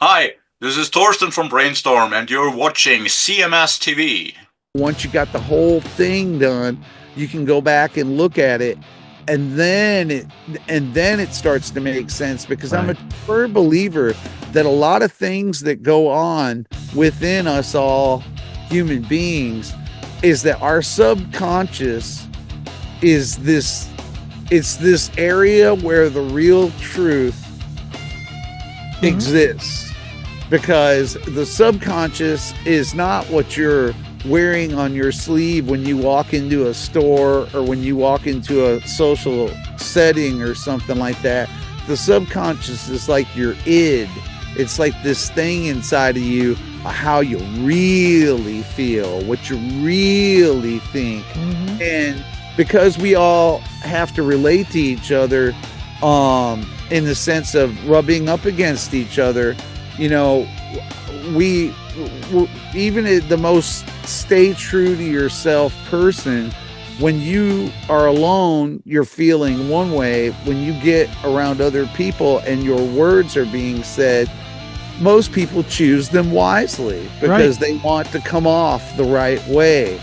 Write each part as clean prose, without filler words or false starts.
Hi, this is Torsten from Brainstorm, and you're watching CMS TV. Once you got the whole thing done, you can go back and look at it, and then it starts to make sense, because I'm a Right. firm believer that a lot of things that go on within us, all human beings, is that our subconscious is this area where the real truth exists, because the subconscious is not what you're wearing on your sleeve when you walk into a store or when you walk into a social setting or something like that. The subconscious is like your id. It's like this thing inside of you, how you really feel, what you really think. And because we all have to relate to each other, in the sense of rubbing up against each other, you know, we even the most stay true to yourself person, when you are alone, you're feeling one way. When you get around other people and your words are being said, most people choose them wisely because they want to come off the right way.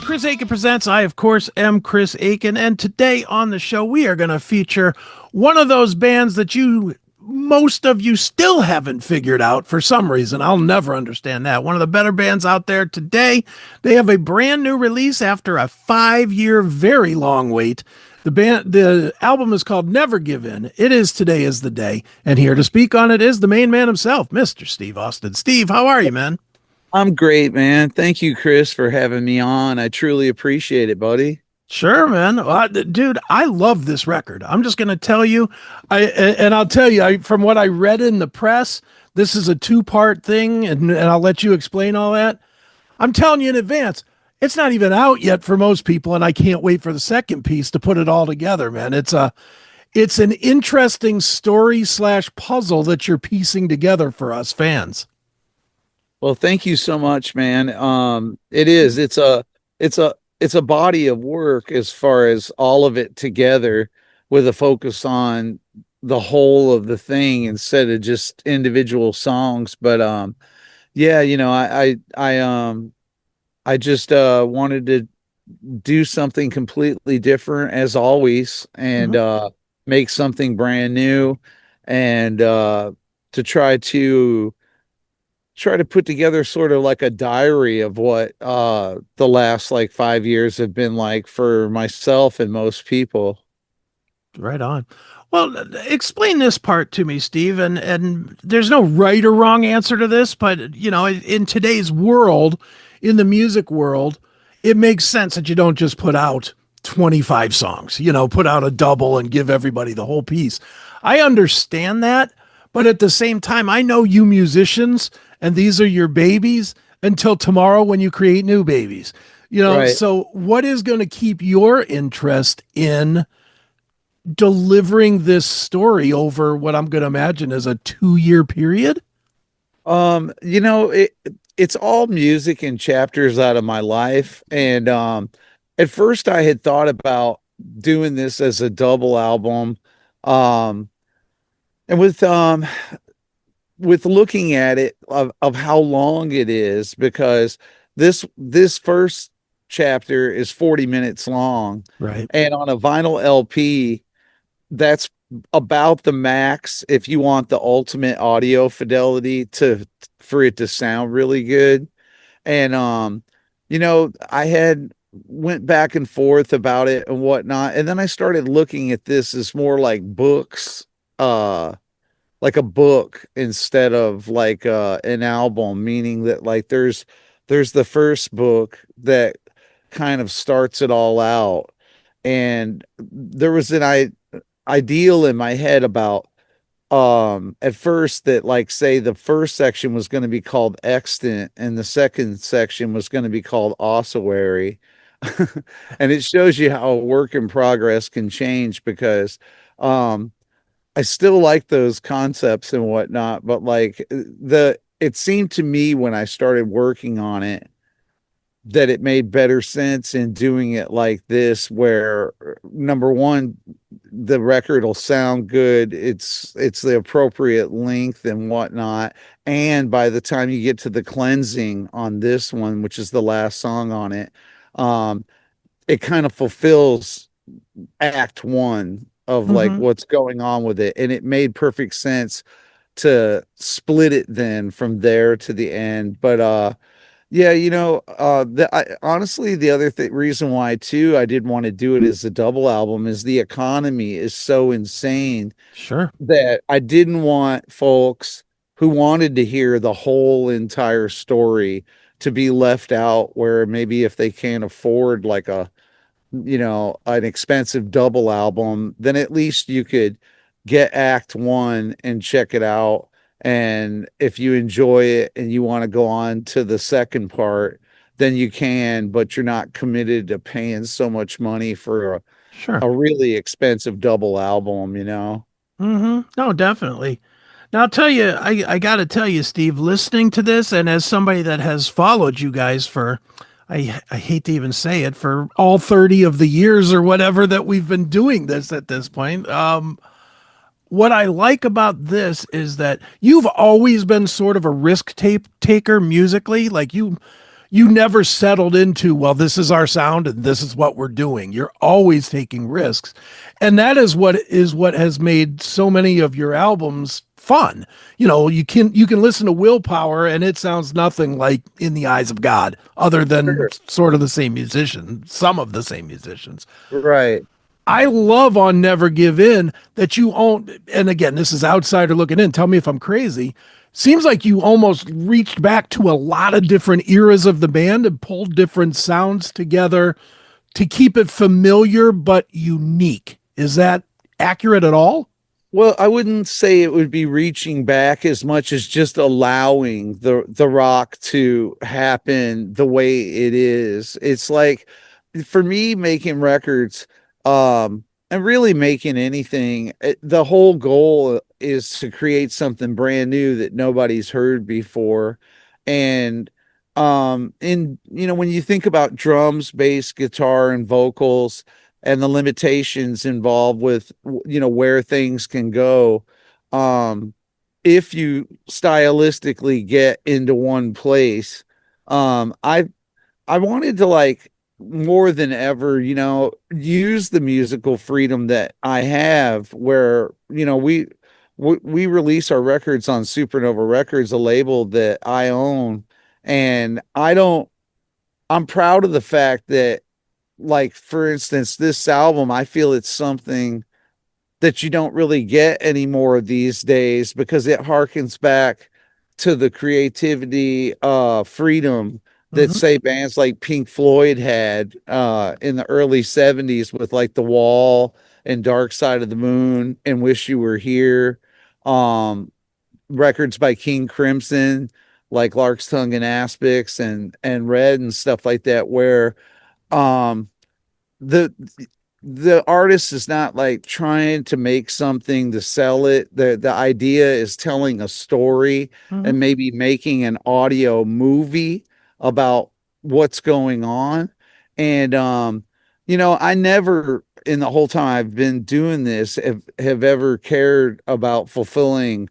Chris Akin presents. I, of course, am Chris Akin, and today on the show we are going to feature one of those bands that most of you still haven't figured out for some reason. I'll never understand that. One of the better bands out there today. They have a brand new release after a 5-year, very long wait. The album is called Never Give In. It is Today Is the Day, and here to speak on it is the main man himself, Mr. Steve Austin. Steve, how are you, man? I'm great, man. Thank you, Chris, for having me on. I truly appreciate it, buddy. Sure, man. Dude, I love this record. I'm just going to tell you, I'll tell you, from what I read in the press, this is a two-part thing, and I'll let you explain all that. I'm telling you in advance, it's not even out yet for most people, and I can't wait for the second piece to put it all together, man. It's an interesting story slash puzzle that you're piecing together for us fans. Well, thank you so much, man. It is. It's a body of work as far as all of it together, with a focus on the whole of the thing instead of just individual songs. But yeah, I just wanted to do something completely different as always, and Mhm. make something brand new, and to try to put together sort of like a diary of what the last like 5 years have been like for myself and most people. Right on. Well, explain this part to me, Steve. And there's no right or wrong answer to this, but in today's world, in the music world, it makes sense that you don't just put out 25 songs. Put out a double and give everybody the whole piece. I understand that, but at the same time, I know you musicians, and these are your babies until tomorrow when you create new babies. Right. So what is going to keep your interest in delivering this story over what I'm going to imagine is a 2-year period? It's all music and chapters out of my life. And at first I had thought about doing this as a double album. Um and with looking at it of how long it is, because this first chapter is 40 minutes long, Right. and on a vinyl LP, that's about the max if you want the ultimate audio fidelity to for it to sound really good. And I had went back and forth about it and whatnot, and then I started looking at this as more like books, like a book instead of like an album, meaning that like there's the first book that kind of starts it all out. And there was an ideal in my head about at first that, like, say the first section was going to be called extant and the second section was going to be called ossuary. And it shows you how a work in progress can change, because um I still like those concepts and whatnot, but like it seemed to me when I started working on it that it made better sense in doing it like this, where number one, the record will sound good. It's the appropriate length and whatnot. And by the time you get to the cleansing on this one, which is the last song on it, um, it kind of fulfills act one of like Mm-hmm. what's going on with it. And it made perfect sense to split it then from there to the end. But yeah, honestly, the other reason why too I did want to do it as a double album is the economy is so insane Sure. that I didn't want folks who wanted to hear the whole entire story to be left out, where maybe if they can't afford like an expensive double album, then at least you could get act one and check it out. And if you enjoy it and you want to go on to the second part, then you can, but you're not committed to paying so much money for Sure. a really expensive double album. Mm-hmm. No, definitely. Now, I'll tell you, I got to tell you, Steve, listening to this, and as somebody that has followed you guys for, I hate to even say it, for all 30 of the years or whatever that we've been doing this at this point, what I like about this is that you've always been sort of a risk tape taker musically. Like you never settled into, well, this is our sound and this is what we're doing. You're always taking risks. And that is what has made so many of your albums fun. You can listen to Willpower and it sounds nothing like In the Eyes of God, other than Sure. sort of the same musician, some of the same musicians. Right. I love on Never Give In that you own, and again, this is outsider looking in. Tell me if I'm crazy. Seems like you almost reached back to a lot of different eras of the band and pulled different sounds together to keep it familiar but unique. Is that accurate at all? Well, I wouldn't say it would be reaching back as much as just allowing the rock to happen the way it is. It's like for me making records and really making anything, the whole goal is to create something brand new that nobody's heard before. And when you think about drums, bass, guitar and vocals, and the limitations involved with where things can go, um if you stylistically get into one place, I wanted to like more than ever use the musical freedom that I have, where we release our records on Supernova Records, a label that I own. And I'm proud of the fact that, like, for instance, this album, I feel it's something that you don't really get anymore these days, because it harkens back to the creativity, freedom that Mm-hmm. say bands like Pink Floyd had in the early 70s with like The Wall and Dark Side of the Moon and Wish You Were Here. Um, Records by King Crimson, like Lark's Tongue and Aspics and Red and stuff like that, where um the the artist is not like trying to make something to sell it. The idea is telling a story Mm-hmm. and maybe making an audio movie about what's going on. And I never, in the whole time I've been doing this, have ever cared about fulfilling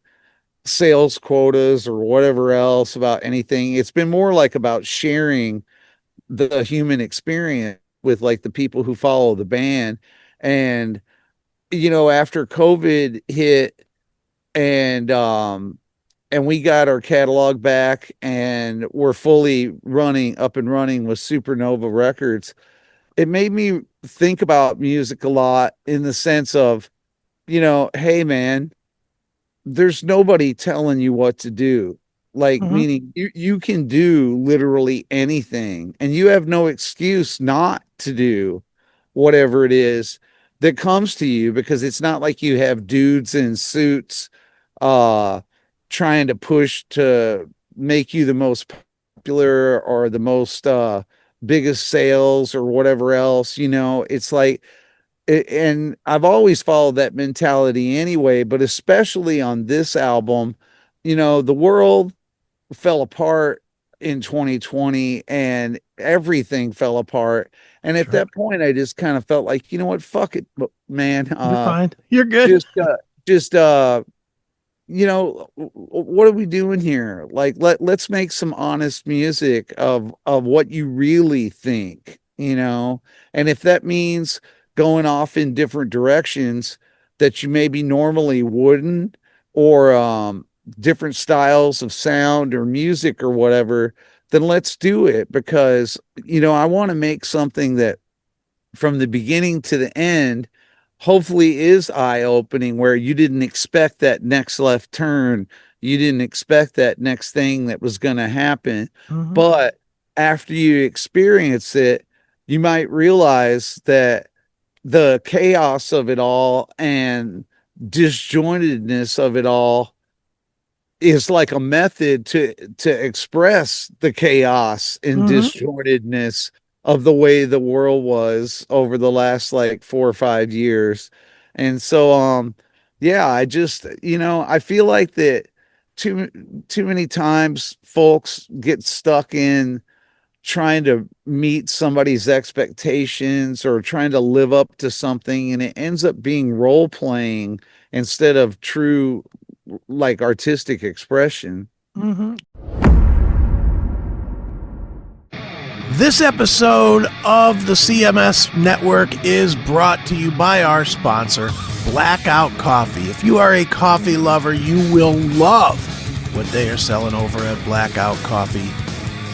sales quotas or whatever else about anything. It's been more like about sharing the human experience with like the people who follow the band. And after COVID hit, and we got our catalog back and we're fully running up and running with Supernova Records, it made me think about music a lot, in the sense of, hey man, there's nobody telling you what to do. Like, Mm-hmm. meaning you can do literally anything, and you have no excuse not to do whatever it is that comes to you, because it's not like you have dudes in suits uh trying to push to make you the most popular or the most biggest sales or whatever else. It's like and I've always followed that mentality anyway, but especially on this album, the world fell apart in 2020 and everything fell apart. And at Sure. that point, I just kind of felt like, you know what, fuck it, man. You're fine. You're good. Just, uh, just, what are we doing here? Like, let's make some honest music of what you really think, and if that means going off in different directions that you maybe normally wouldn't, or different styles of sound or music or whatever, then let's do it, because I want to make something that from the beginning to the end hopefully is eye opening, where you didn't expect that next left turn, you didn't expect that next thing that was going to happen, Mhm. but after you experience it, you might realize that the chaos of it all and disjointedness of it all is like a method to express the chaos and Mhm. disjointedness of the way the world was over the last like 4 or 5 years. And so yeah, I feel like that too too many times folks get stuck in trying to meet somebody's expectations or trying to live up to something, and it ends up being role playing instead of true like artistic expression. Mhm. This episode of the CMS Network is brought to you by our sponsor, Blackout Coffee. If you are a coffee lover, you will love what they are selling over at Blackout Coffee.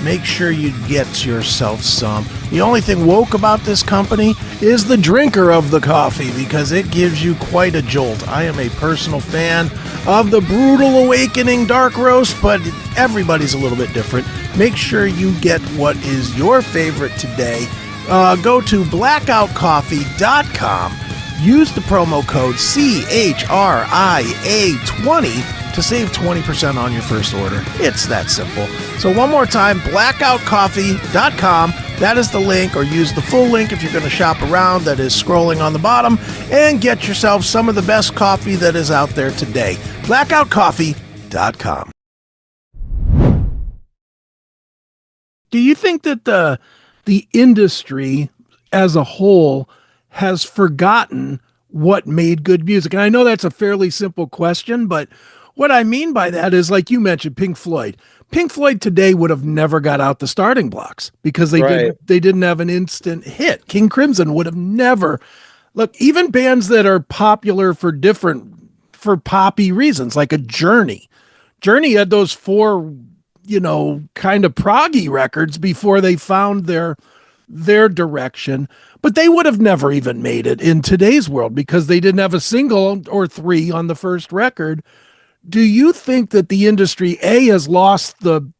Make sure you get yourself some. The only thing woke about this company is the drinker of the coffee, because it gives you quite a jolt. I am a personal fan of the Brutal Awakening Dark Roast, but everybody's a little bit different. Make sure you get what is your favorite today. Go to blackoutcoffee.com. Use the promo code CHRIA20 to save 20% on your first order. It's that simple. So one more time, blackoutcoffee.com. That is the link, or use the full link if you're going to shop around, that is scrolling on the bottom, and get yourself some of the best coffee that is out there today. blackoutcoffee.com. Do you think that the industry as a whole has forgotten what made good music? And I know that's a fairly simple question, but what I mean by that is, like you mentioned, Pink Floyd. Pink Floyd today would have never got out the starting blocks because Right. they didn't have an instant hit. King Crimson would have never. Look, even bands that are popular for poppy reasons, like a Journey. Journey had those four, kind of proggy records before they found their direction, but they would have never even made it in today's world because they didn't have a single or three on the first record. Do you think that the industry A has lost the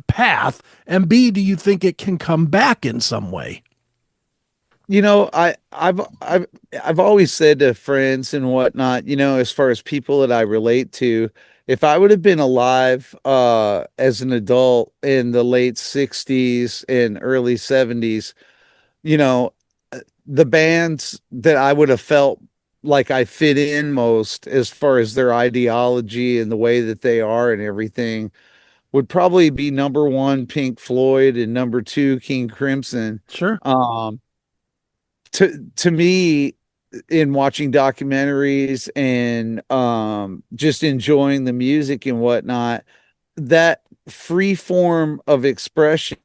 path, and B, do you think it can come back in some way? I've always said to friends and whatnot, as far as people that I relate to, if I would have been alive as an adult in the late 60s and early 70s, you know, the bands that I would have felt like I fit in most as far as their ideology and the way that they are and everything would probably be number one Pink Floyd and number two King Crimson. Sure. To me, in watching documentaries and just enjoying the music and whatnot, that free form of expression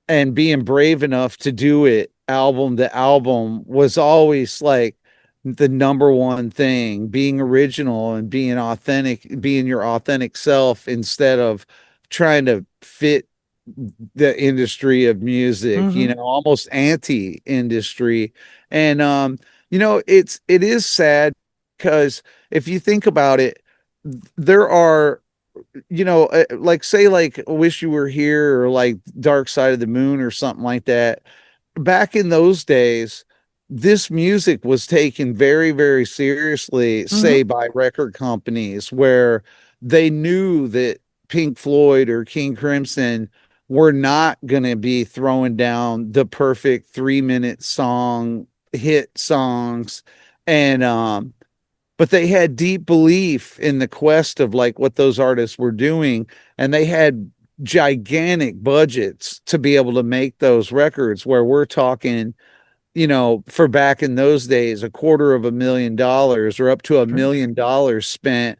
and being brave enough to do it album to album was always like the number one thing, being original and being authentic, being your authentic self instead of trying to fit the industry of music, Mm-hmm. almost anti-industry. And it is sad because if you think about it, there are, like say like Wish You Were Here or like Dark Side of the Moon or something like that. Back in those days, this music was taken very, very seriously, Mm-hmm. say by record companies, where they knew that Pink Floyd or King Crimson were not going to be throwing down the perfect 3-minute song hit songs, and but they had deep belief in the quest of like what those artists were doing, and they had gigantic budgets to be able to make those records, where we're talking, for back in those days, $250,000 or up to Sure. $1 million spent,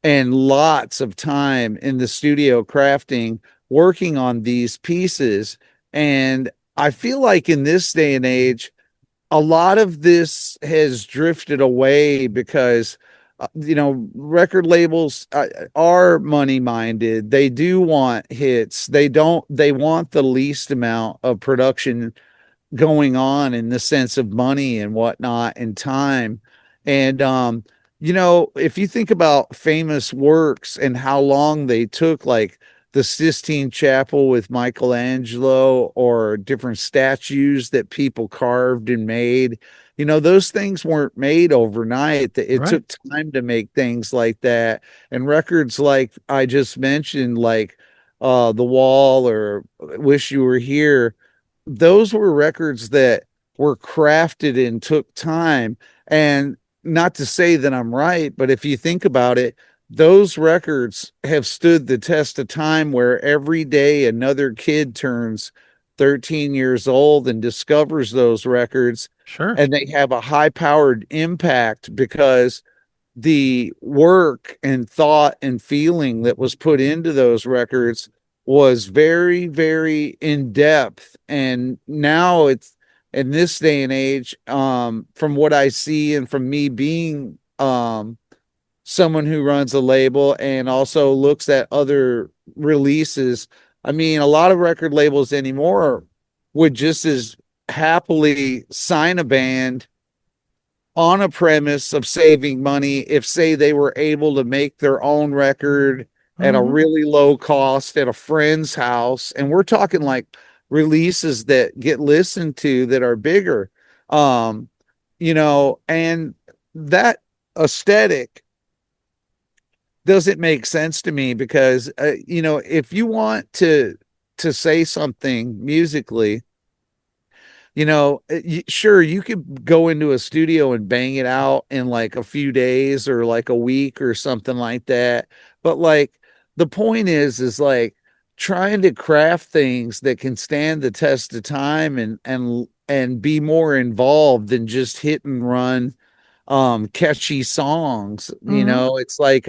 and lots of time in the studio crafting, working on these pieces. And I feel like in this day and age, a lot of this has drifted away because record labels are money minded. They do want hits. They want the least amount of production going on in the sense of money and whatnot and time. And if you think about famous works and how long they took, like the Sistine Chapel with Michelangelo, or different statues that people carved and made, those things weren't made overnight. It Right. took time to make things like that. And records like I just mentioned, like The Wall or Wish You Were Here, those were records that were crafted and took time. And not to say that I'm right, but if you think about it, those records have stood the test of time, where every day another kid turns 13 years old and discovers those records, Sure. and they have a high powered impact because the work and thought and feeling that was put into those records was very, very in depth. And now it's, in this day and age, from what I see and from me being someone who runs a label and also looks at other releases, I mean, a lot of record labels anymore would just as happily sign a band on a premise of saving money if, say, they were able to make their own record at a Hmm. really low cost at a friend's house. And we're talking like releases that get listened to that are bigger. um and that aesthetic doesn't make sense to me, because if you want to say something musically, sure, you could go into a studio and bang it out in like a few days or like a week or something like that. But like, the point is like trying to craft things that can stand the test of time, and be more involved than just hit and run catchy songs. Hmm. It's like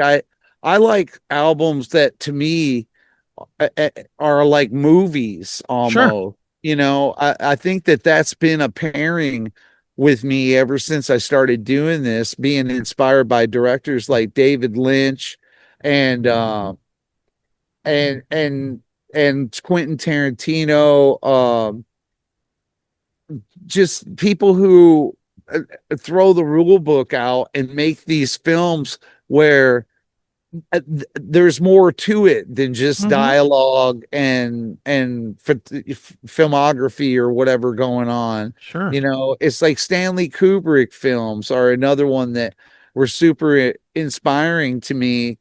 I like albums that, to me, are like movies Sure. almost. I think that that's been a pairing with me ever since I started doing this, being inspired by directors like David Lynch and and and and Quentin Tarantino, just people who throw the rule book out and make these films where there's more to it than just Hmm. dialogue and filmography or whatever going on. Sure. It's like Stanley Kubrick films are another one that were super inspiring to me.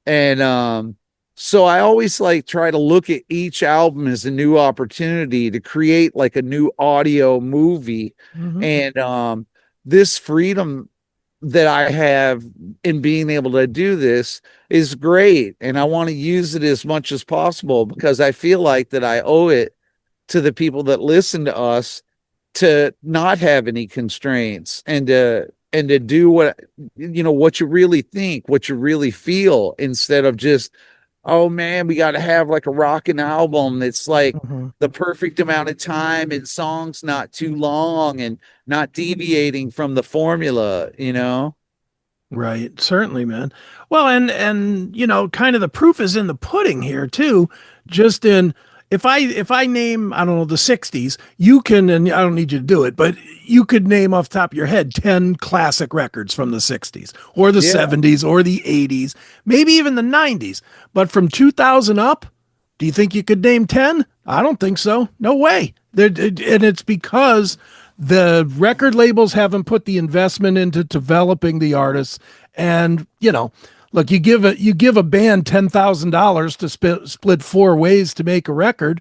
And so I always like try to look at each album as a new opportunity to create like a new audio movie. Hmm. And this freedom that I have in being able to do this is great. And I want to use it as much as possible, because I feel like that I owe it to the people that listen to us to not have any constraints, and to do what you really think, what you really feel, instead of just, oh man, we got to have like a rockin' album that's like Hmm. the perfect amount of time and songs not too long and not deviating from the formula. Right, certainly, man. Well, and kind of the proof is in the pudding here too. Just in, if I name, I don't know, the 60s, you can, and I don't need you to do it, but you could name off the top of your head 10 classic records from the 60s or the Yeah. 70s or the 80s, maybe even the 90s. But from 2000 up, do you think you could name 10? I don't think so. No way. And it's because the record labels haven't put the investment into developing the artists. And, look, you give a band $10,000 to split four ways to make a record.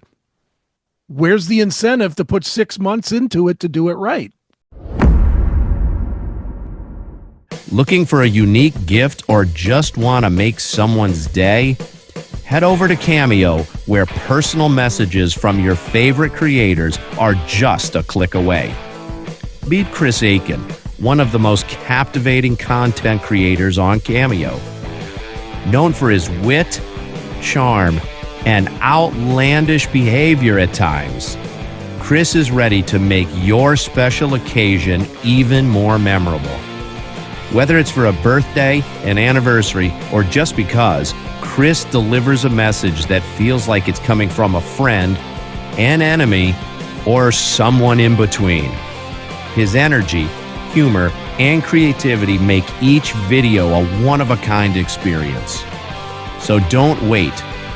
Where's the incentive to put 6 months into it to do it right? Looking for a unique gift or just want to make someone's day? Head over to Cameo, where personal messages from your favorite creators are just a click away. Meet Chris Akin, one of the most captivating content creators on Cameo. Known for his wit, charm, and outlandish behavior at times, Chris is ready to make your special occasion even more memorable. Whether it's for a birthday, an anniversary, or just because, Chris delivers a message that feels like it's coming from a friend, an enemy, or someone in between. His energy, humor, and creativity make each video a one-of-a-kind experience. So don't wait.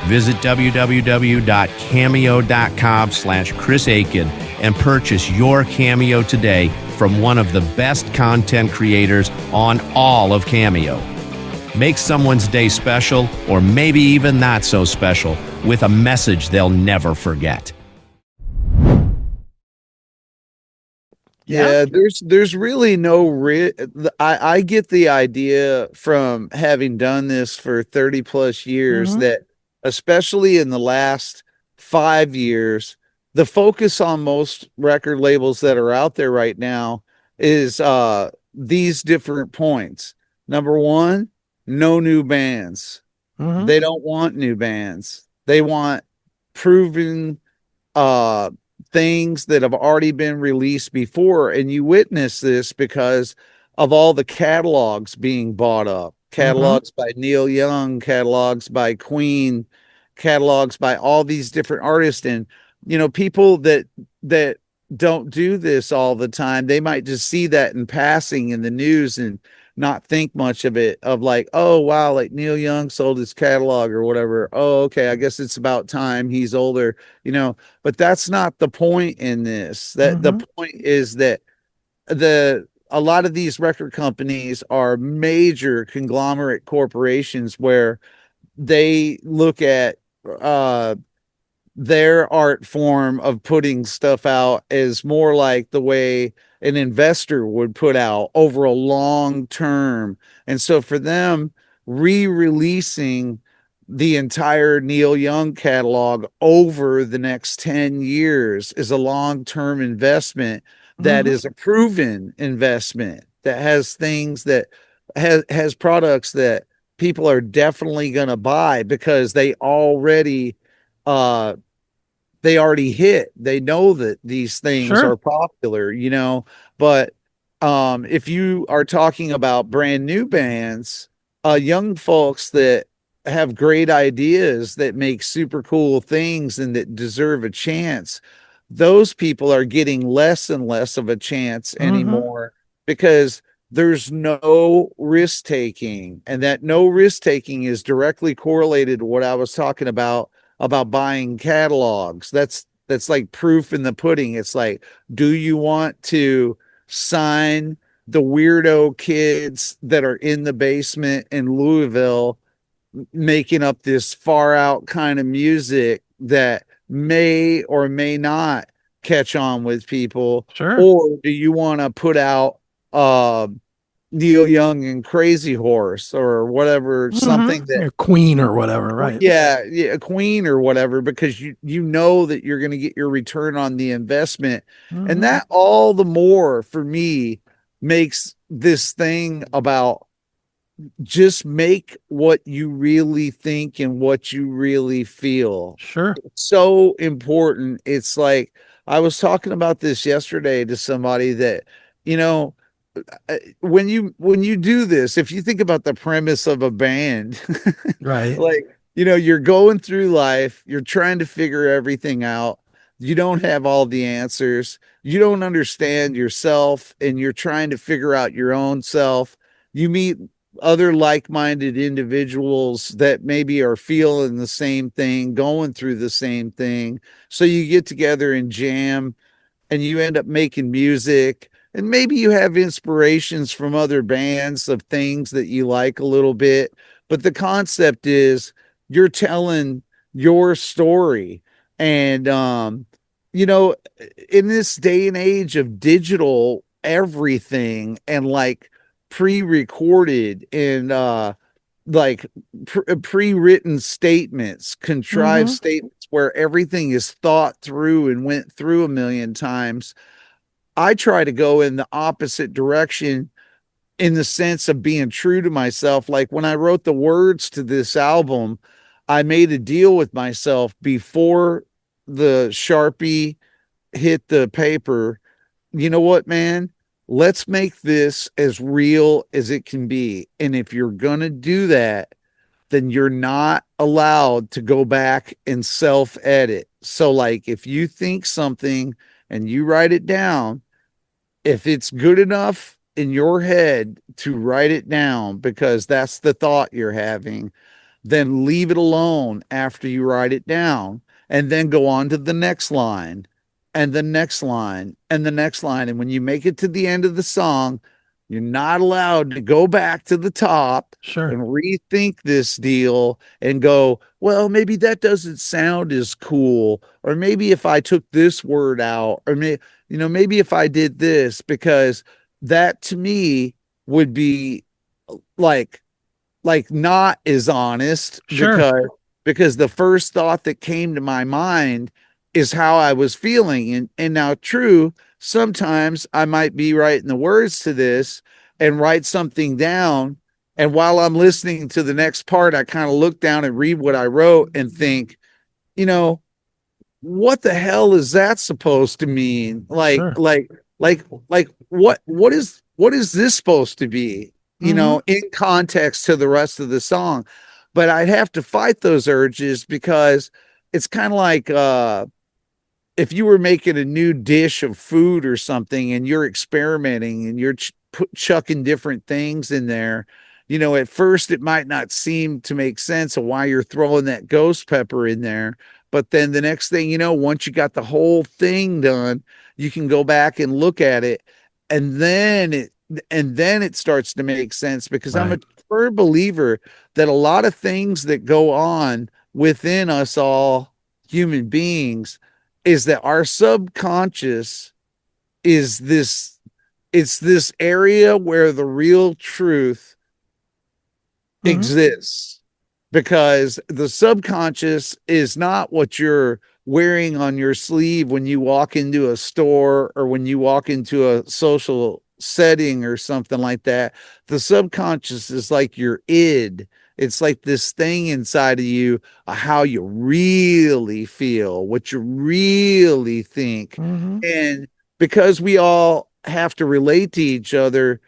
Visit www.cameo.com/Chris Akin and purchase your Cameo today from one of the best content creators on all of Cameo. Make someone's day special, or maybe even not so special, with a message they'll never forget. Yeah, there's really no I get the idea from having done this for 30 plus years that especially in the last 5 years, the focus on most record labels that are out there right now is these different points. Number one, no new bands. They don't want new bands. They want proven things that have already been released before. And you witness this because of all the catalogs being bought up. Catalogs by Neil Young, catalogs by Queen, catalogs by all these different artists. And, you know, people that don't do this all the time, they might just see that in passing in the news and not think much of it, of like, oh wow, like Neil Young sold his catalog or whatever. Oh, okay, I guess it's about time, he's older, you know. But that's not the point in this. That the point is that a lot of these record companies are major conglomerate corporations where they look at their art form of putting stuff out as more like the way an investor would put out over a long term. And so for them, re-releasing the entire Neil Young catalog over the next 10 years is a long-term investment that is a proven investment, that has things that has products that people are definitely going to buy because they already hit. They know that these things are popular, you know. But if you are talking about brand new bands, young folks that have great ideas, that make super cool things and that deserve a chance, those people are getting less and less of a chance anymore because there's no risk taking. And that no risk taking is directly correlated to what I was talking about buying catalogs. That's like proof in the pudding. It's like, do you want to sign the weirdo kids that are in the basement in Louisville making up this far out kind of music that may or may not catch on with people? Or do you want to put out Neil Young and Crazy Horse or whatever, something that Queen or whatever, right? Yeah, Queen or whatever, because you know that you're going to get your return on the investment. And that all the more for me makes this thing about just make what you really think and what you really feel. It's so important. It's like I was talking about this yesterday to somebody that, you know, when you do this, if you think about the premise of a band, right, like, you know, you're going through life, you're trying to figure everything out, you don't have all the answers, you don't understand yourself, and you're trying to figure out your own self. You meet other like-minded individuals that maybe are feeling the same thing, going through the same thing, so you get together and jam and you end up making music. And maybe you have inspirations from other bands of things that you like a little bit, but the concept is you're telling your story. And you know, in this day and age of digital everything and like pre-recorded and like pre-written statements, contrived Mm-hmm. statements where everything is thought through and went through a million times. I try to go in the opposite direction in the sense of being true to myself. Like when I wrote the words to this album, I made a deal with myself before the Sharpie hit the paper. You know what, man? Let's make this as real as it can be. And if you're going to do that, then you're not allowed to go back and self edit. So, like, if you think something and you write it down, if it's good enough in your head to write it down because that's the thought you're having, then leave it alone after you write it down and then go on to the next line and the next line and the next line. And when you make it to the end of the song, you're not allowed to go back to the top Sure. and rethink this deal and go, well, maybe that doesn't sound as cool. Or maybe if I took this word out, or maybe if I did this, because that to me would be like not as honest Sure. because the first thought that came to my mind is how I was feeling. And now true, sometimes I might be writing the words to this and write something down. And while I'm listening to the next part, I kind of look down and read what I wrote and think, you know, what the hell is that supposed to mean? Sure. Like what is this supposed to be? Mm-hmm. In context to the rest of the song. But I'd have to fight those urges because it's kind of like if you were making a new dish of food or something and you're experimenting and you're chucking different things in there, at first it might not seem to make sense of why you're throwing that ghost pepper in there. But then the next thing you know, once you got the whole thing done, you can go back and look at it and then it starts to make sense because I'm a Right. firm believer that a lot of things that go on within us all human beings is that our subconscious is this area where the real truth Mm-hmm. exists, because the subconscious is not what you're wearing on your sleeve when you walk into a store or when you walk into a social setting or something like that. The subconscious is like your id. It's like this thing inside of you, how you really feel, what you really think. Mm-hmm. And because we all have to relate to each other,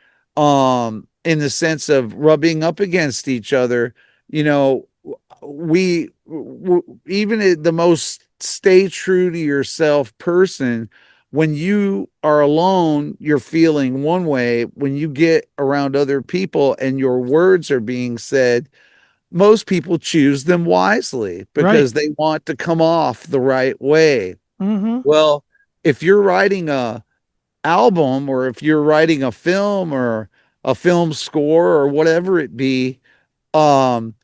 in the sense of rubbing up against each other, you know, even the most stay true to yourself person, when you are alone, you're feeling one way. When you get around other people and your words are being said, most people choose them wisely Right. because they want to come off the right way. Mm-hmm. Well, if you're writing a album or if you're writing a film or a film score or whatever it be, um,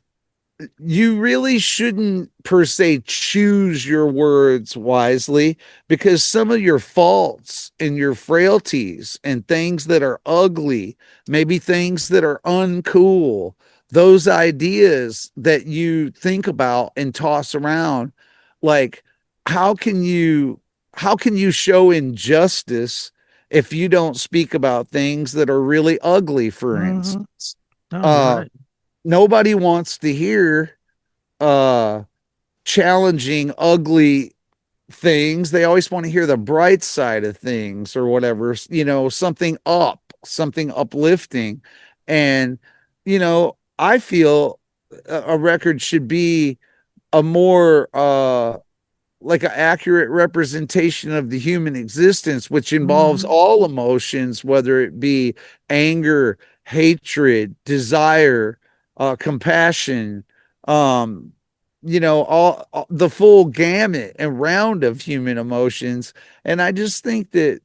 you really shouldn't per se choose your words wisely, because some of your faults and your frailties and things that are ugly, maybe things that are uncool, those ideas that you think about and toss around, like how can you show injustice if you don't speak about things that are really ugly, for Mm-hmm. instance? No, you're uh right. Nobody wants to hear uh challenging ugly things. They always want to hear the bright side of things or whatever, something uplifting. And I feel a record should be a more like an accurate representation of the human existence, which involves Mm-hmm. all emotions, whether it be anger, hatred, desire, compassion, um, all the full gamut and round of human emotions. And I just think that,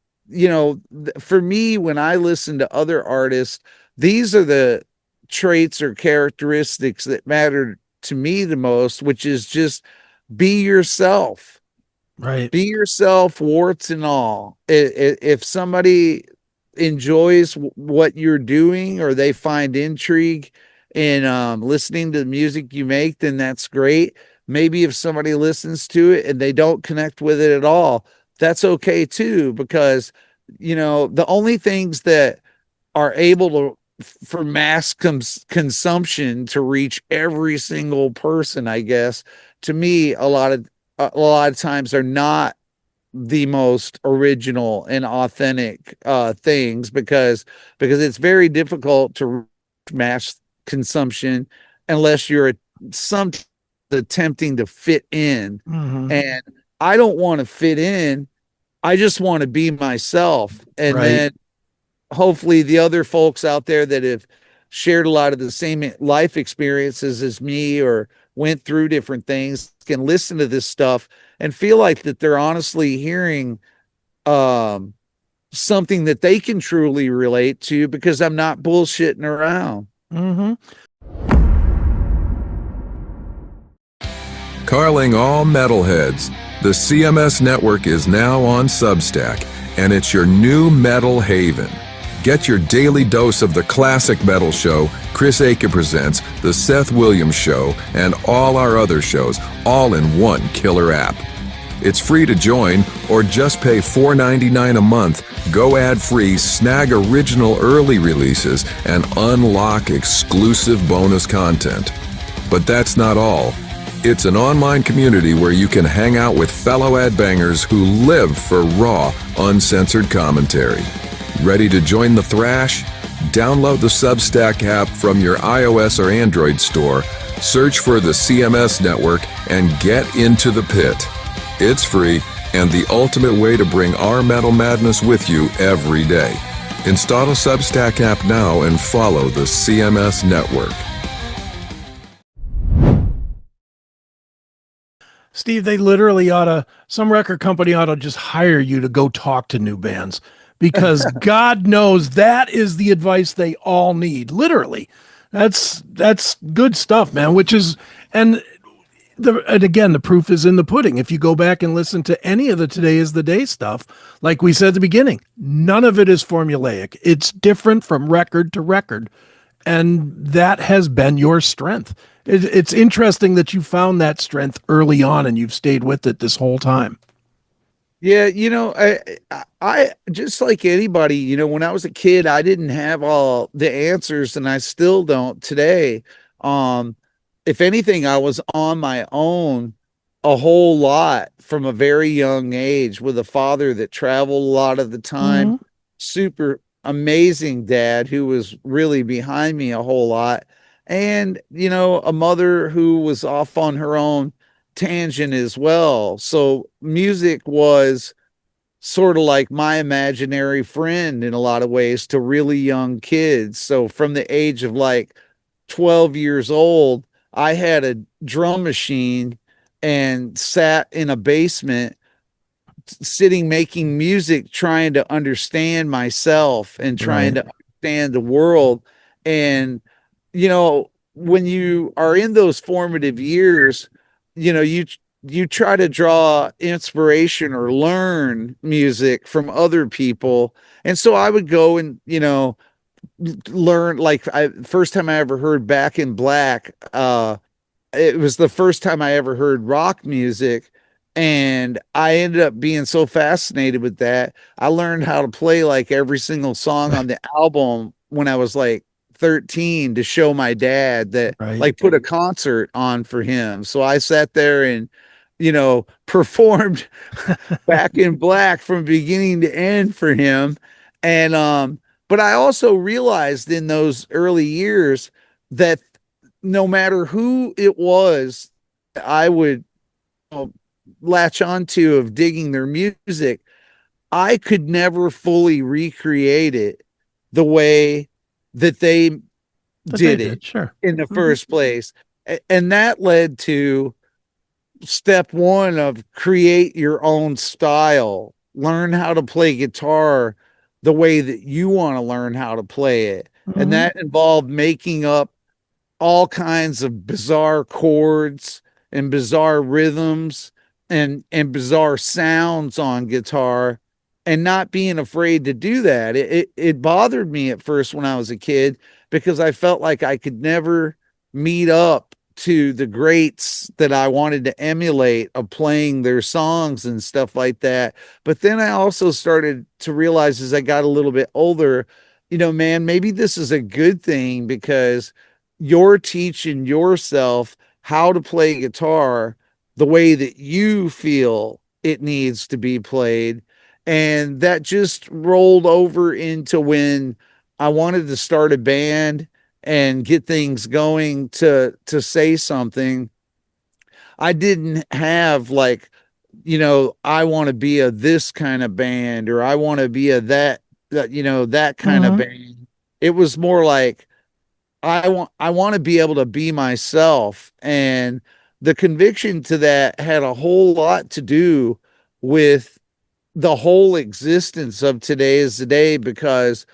for me, when I listen to other artists, these are the traits or characteristics that matter to me the most, which is just be yourself. Right. Be yourself, warts and all. If somebody enjoys what you're doing, or they find intrigue in listening to the music you make, then that's great. Maybe if somebody listens to it and they don't connect with it at all, that's okay too, because the only things that are able to for mass consumption to reach every single person, I guess, to me, a lot of times are not the most original and authentic things, because it's very difficult to reach mass consumption unless you're some attempting to fit in. Mhm. And I don't want to fit in. I just want to be myself. And Right. then hopefully the other folks out there that have shared a lot of the same life experiences as me, or went through different things, can listen to this stuff and feel like that they're honestly hearing something that they can truly relate to, because I'm not bullshitting around. Mhm. Carling all metalheads, the CMS Network is now on Substack, and it's your new metal haven. Get your daily dose of the classic metal show, Chris Akin Presents, The Seth Williams Show, and all our other shows, all in one killer app. It's free to join, or just pay $4.99 a month, go ad-free, snag original early releases, and unlock exclusive bonus content. But that's not all. It's an online community where you can hang out with fellow ad bangers who live for raw, uncensored commentary. Ready to join the thrash? Download the Substack app from your iOS or Android store, search for the CMS Network, and get into the pit. It's free and the ultimate way to bring our metal madness with you every day. Install a Substack app now and follow the CMS Network. Steve, they literally some record company ought to just hire you to go talk to new bands, because God knows that is the advice they all need. Literally. That's good stuff, man, and again, the proof is in the pudding. If you go back and listen to any of the Today is the Day stuff, like we said at the beginning, none of it is formulaic. It's different from record to record. And that has been your strength. It's interesting that you found that strength early on and you've stayed with it this whole time. Yeah, I just like anybody, when I was a kid, I didn't have all the answers, and I still don't today. If anything, I was on my own a whole lot from a very young age, with a father that traveled a lot of the time, super amazing dad who was really behind me a whole lot, and a mother who was off on her own tangent as well. So music was sort of like my imaginary friend in a lot of ways to really young kids. So from the age of like 12 years old, I had a drum machine and sat in a basement, sitting making music, trying to understand myself and trying to understand the world. And when you are in those formative years, you try to draw inspiration or learn music from other people. And so I would go and learn, like, first time I ever heard Back in Black, it was the first time I ever heard rock music, and I ended up being so fascinated with that. I learned how to play like every single song on the album when I was like 13, to show my dad that, like, put a concert on for him. So I sat there and performed Back in Black from beginning to end for him. And but I also realized in those early years that no matter who it was I would latch onto of digging their music, I could never fully recreate it the way that they did it in the first place. And that led to step one of create your own style, learn how to play guitar the way that you want to learn how to play it. And that involved making up all kinds of bizarre chords and bizarre rhythms and bizarre sounds on guitar and not being afraid to do that. It bothered me at first when I was a kid because I felt like I could never meet up to the greats that I wanted to emulate of playing their songs and stuff like that. But then I also started to realize as I got a little bit older, man, maybe this is a good thing because you're teaching yourself how to play guitar the way that you feel it needs to be played. And that just rolled over into when I wanted to start a band and get things going to say something. I didn't have like, I want to be a this kind of band or I want to be a that kind of Mhm. band. It was more like I want to be able to be myself, and the conviction to that had a whole lot to do with the whole existence of Today Is the Day, because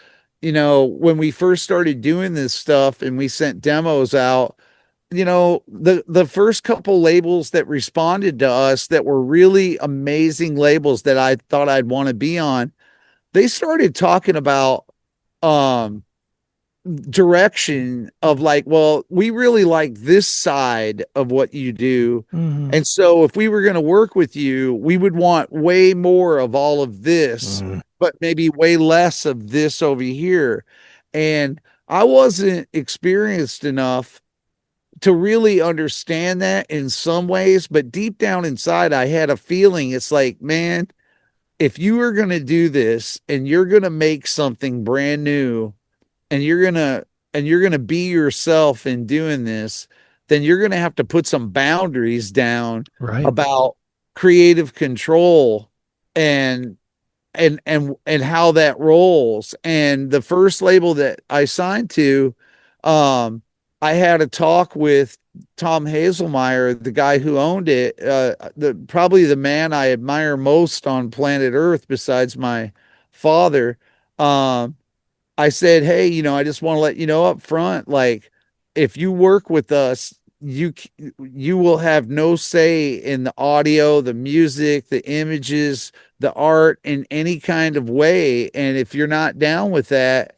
when we first started doing this stuff and we sent demos out, the first couple labels that responded to us that were really amazing labels that I thought I'd want to be on, they started talking about um direction of like, well, we really like this side of what you do. Mhm. And so if we were going to work with you, we would want way more of all of this, Mhm. but maybe way less of this over here. And I wasn't experienced enough to really understand that in some ways, but deep down inside, I had a feeling it's like, man, if you are going to do this and you're going to make something brand new, and you're gonna be yourself in doing this, then you're gonna have to put some boundaries down Right. about creative control and and how that rolls. And the first label that I signed to, um, I had a talk with Tom Hazelmeyer, the guy who owned it, probably the man I admire most on planet Earth besides my father. Um, I said, hey, I just want to let you know up front, like, if you work with us, you will have no say in the audio, the music, the images, the art in any kind of way. And if you're not down with that,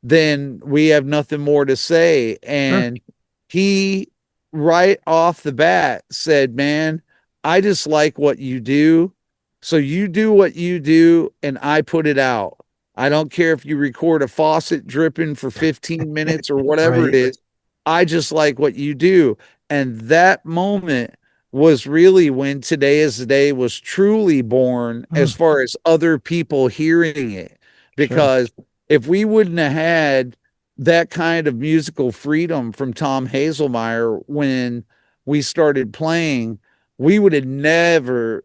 then we have nothing more to say. Sure. And he, right off the bat, said, man, I just like what you do. So you do what you do, and I put it out. I don't care if you record a faucet dripping for 15 minutes or whatever it Right. is. I just like what you do. And that moment was really when Today Is the Day was truly born, as Mm, far as other people hearing it. sure. Because if we wouldn't have had that kind of musical freedom from Tom Hazelmeyer when we started playing, we would have never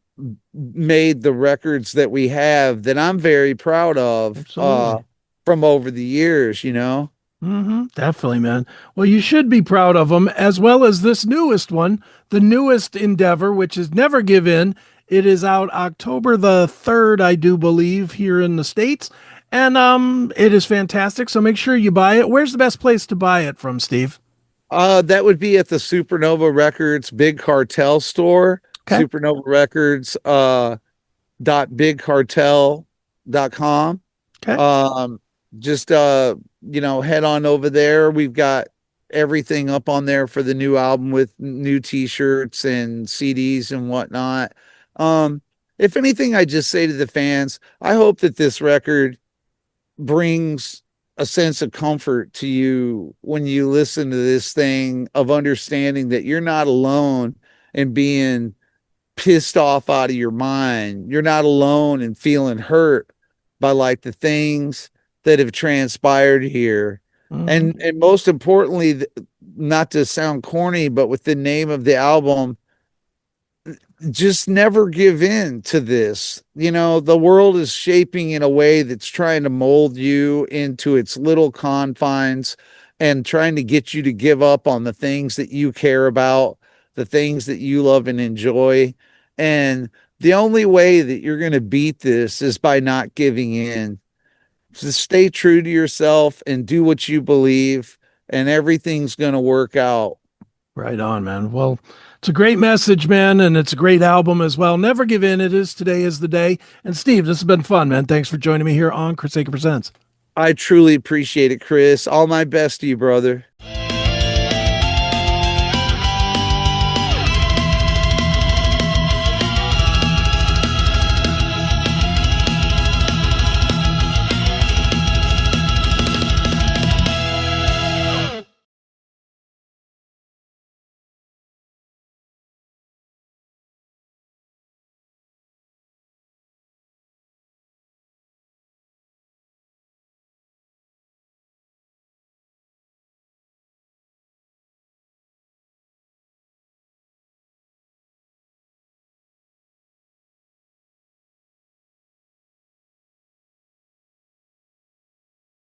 made the records that we have that I'm very proud of Absolutely. from over the years. Definitely, man. Well, you should be proud of them, as well as this newest one, the newest endeavor, which is Never Give In. It is out October the 3rd, I do believe, here in the States. And it is fantastic. So make sure you buy it. Where's the best place to buy it from, Steve? That would be at the Supernova Records Big Cartel store, Okay. Supernova Records .bigcartel.com. Okay. Um, just head on over there. We've got everything up on there for the new album with new t-shirts and CDs and whatnot. Um, if anything, I just say to the fans, I hope that this record brings a sense of comfort to you when you listen to this thing, of understanding that you're not alone and being pissed off out of your mind. You're not alone and feeling hurt by like the things that have transpired here. Mhm. And most importantly, not to sound corny, but with the name of the album, just never give in to this. The world is shaping in a way that's trying to mold you into its little confines and trying to get you to give up on the things that you care about, the things that you love and enjoy. And the only way that you're going to beat this is by not giving in. So stay true to yourself and do what you believe, and everything's going to work out. Right on, man. Well, It's a great message, man, and it's a great album as well. Never give in. It is Today is the Day. And Steve, this has been fun, man. Thanks for joining me here on Chris Akin Presents. I truly appreciate it, Chris. All my best to you, brother.